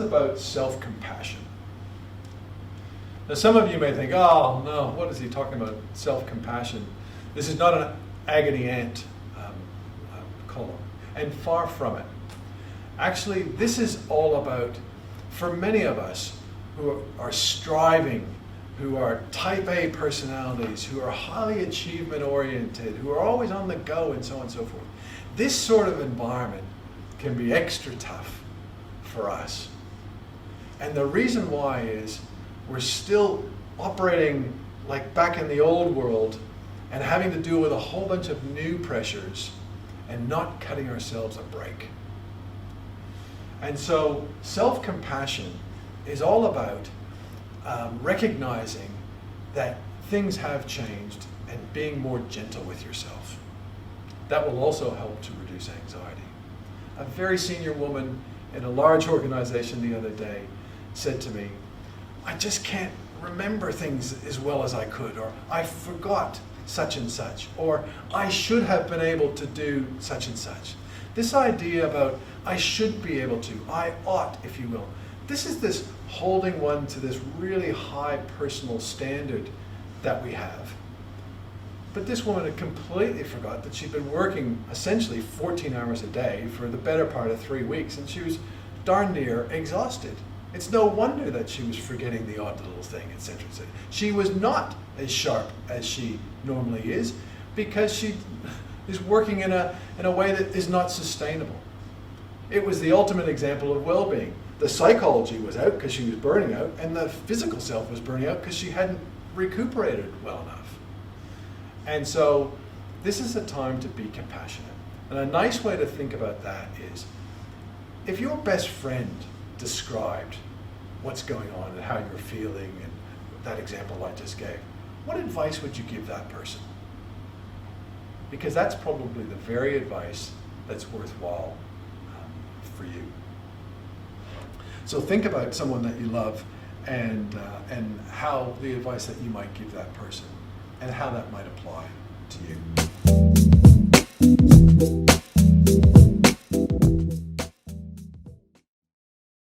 about self-compassion. Now some of you may think, oh no, what is he talking about, self-compassion? This is not an agony aunt column, and far from it. Actually, this is all about, for many of us who are striving, who are type A personalities, who are highly achievement oriented, who are always on the go and so on and so forth. This sort of environment can be extra tough for us. And the reason why is we're still operating like back in the old world and having to deal with a whole bunch of new pressures and not cutting ourselves a break. And so self-compassion is all about recognizing that things have changed and being more gentle with yourself. That will also help to reduce anxiety. A very senior woman in a large organization the other day said to me, I just can't remember things as well as I could, or I forgot such and such, or I should have been able to do such and such. This idea about I should be able to, I ought, if you will, this is this holding one to this really high personal standard that we have. But this woman had completely forgot that she'd been working essentially 14 hours a day for the better part of 3 weeks, and she was darn near exhausted. It's no wonder that she was forgetting the odd little thing, etc., etc. She was not as sharp as she normally is because she is working in a way that is not sustainable. It was the ultimate example of well-being. The psychology was out because she was burning out, and the physical self was burning out because she hadn't recuperated well enough. And so this is a time to be compassionate. And a nice way to think about that is, if your best friend described what's going on and how you're feeling, and that example I just gave, what advice would you give that person? Because that's probably the very advice that's worthwhile for you. So think about someone that you love and how the advice that you might give that person and how that might apply to you.